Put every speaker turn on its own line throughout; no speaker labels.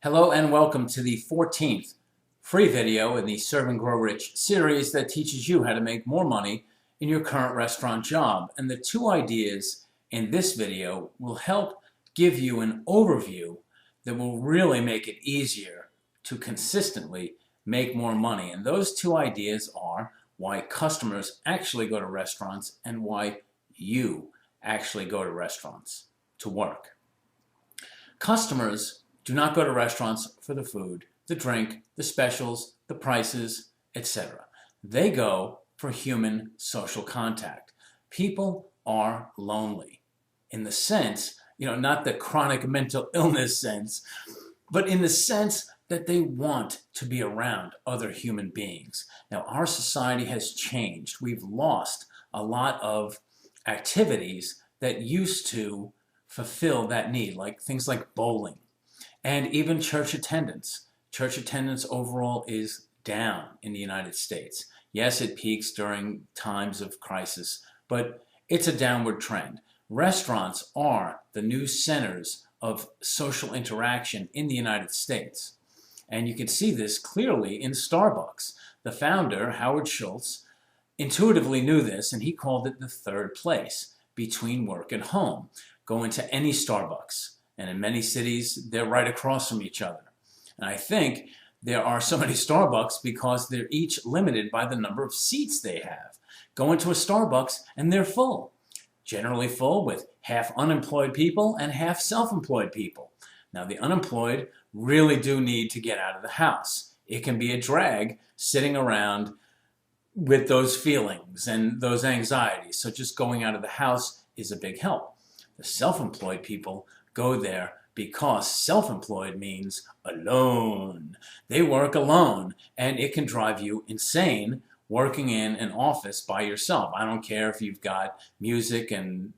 Hello and welcome to the 14th free video in the Serve and Grow Rich series that teaches you how to make more money in your current restaurant job. And the two ideas in this video will help give you an overview that will really make it easier to consistently make more money. And those two ideas are why customers actually go to restaurants and why you actually go to restaurants to work. Customers do not go to restaurants for the food, the drink, the specials, the prices, etc. They go for human social contact. People are lonely in the sense, not the chronic mental illness sense, but in the sense that they want to be around other human beings. Now, our society has changed. We've lost a lot of activities that used to fulfill that need, like things like bowling. And even church attendance. Church attendance overall is down in the United States. Yes, it peaks during times of crisis, but it's a downward trend. Restaurants are the new centers of social interaction in the United States. And you can see this clearly in Starbucks. The founder, Howard Schultz, intuitively knew this, and he called it the third place between work and home. Go into any Starbucks. And in many cities, they're right across from each other. And I think there are so many Starbucks because they're each limited by the number of seats they have. Go into a Starbucks and they're full. Generally full with half unemployed people and half self-employed people. Now the unemployed really do need to get out of the house. It can be a drag sitting around with those feelings and those anxieties. So just going out of the house is a big help. The self-employed people go there because self-employed means alone. They work alone, and it can drive you insane working in an office by yourself. I don't care if you've got music and,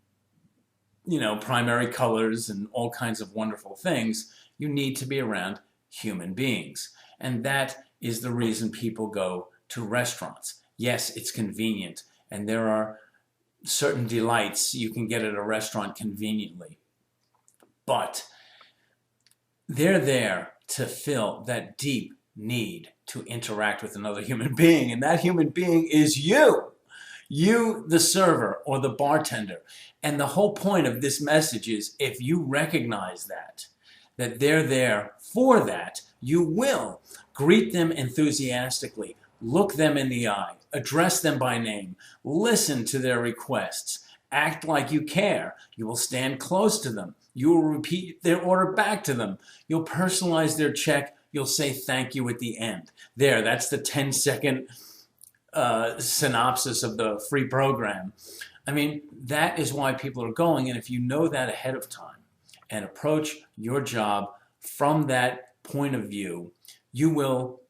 primary colors and all kinds of wonderful things. You need to be around human beings. And that is the reason people go to restaurants. Yes, it's convenient, and there are certain delights you can get at a restaurant conveniently. But they're there to fill that deep need to interact with another human being. And that human being is you. You, the server or the bartender. And the whole point of this message is if you recognize that they're there for that, you will greet them enthusiastically, look them in the eye, address them by name, listen to their requests, act like you care. You will stand close to them. You will repeat their order back to them. You'll personalize their check. You'll say thank you at the end. There, that's the 10-second synopsis of the free program. I mean, that is why people are going. And if you know that ahead of time and approach your job from that point of view, you will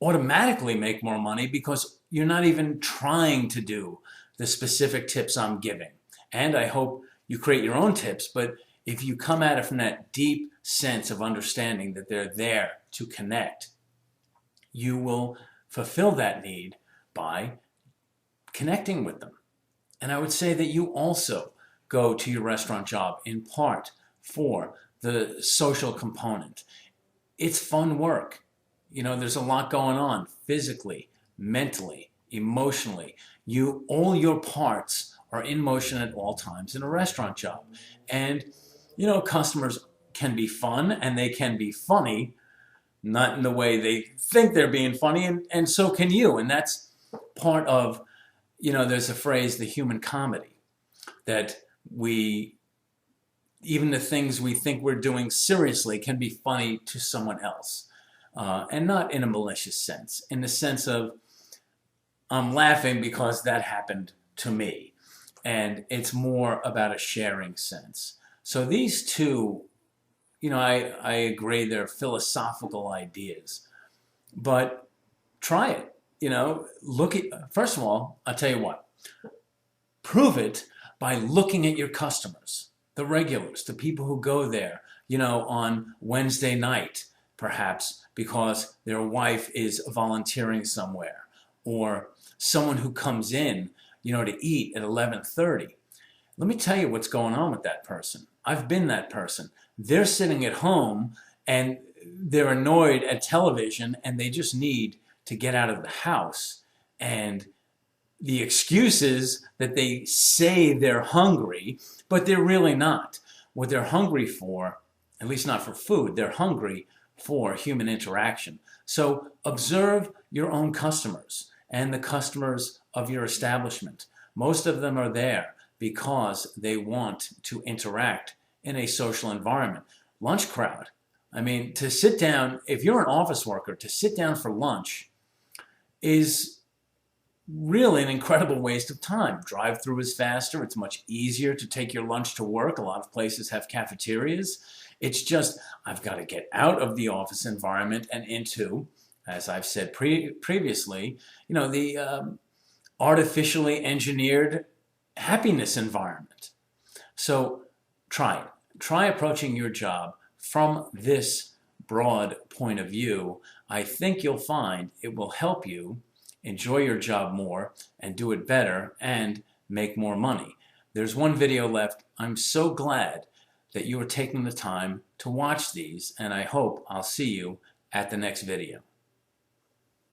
automatically make more money because you're not even trying to do the specific tips I'm giving. And I hope you create your own tips, but if you come at it from that deep sense of understanding that they're there to connect, you will fulfill that need by connecting with them. And I would say that you also go to your restaurant job in part for the social component. It's fun work. There's a lot going on physically, mentally, emotionally. All your parts are in motion at all times in a restaurant job. And, customers can be fun and they can be funny, not in the way they think they're being funny, and so can you. And that's part of, there's a phrase, the human comedy, that even the things we think we're doing seriously can be funny to someone else. And not in a malicious sense, in the sense of, I'm laughing because that happened to me. And it's more about a sharing sense. So these two, I agree they're philosophical ideas, but try it. First of all, I'll tell you what, prove it by looking at your customers, the regulars, the people who go there, on Wednesday night, perhaps because their wife is volunteering somewhere, or someone who comes in, to eat at 11:30. Let me tell you what's going on with that person. I've been that person. They're sitting at home and they're annoyed at television and they just need to get out of the house. And the excuse is that they say they're hungry, but they're really not. What they're hungry for, at least not for food, they're hungry for human interaction. So observe your own customers and the customers of your establishment. Most of them are there because they want to interact in a social environment. Lunch crowd. I mean, to sit down, if you're an office worker, to sit down for lunch is really an incredible waste of time. Drive-through is faster. It's much easier to take your lunch to work. A lot of places have cafeterias. It's just, I've got to get out of the office environment and into, as I've said previously, the artificially engineered happiness environment. So try it. Try approaching your job from this broad point of view. I think you'll find it will help you enjoy your job more and do it better and make more money. There's one video left. I'm so glad that you are taking the time to watch these, and I hope I'll see you at the next video.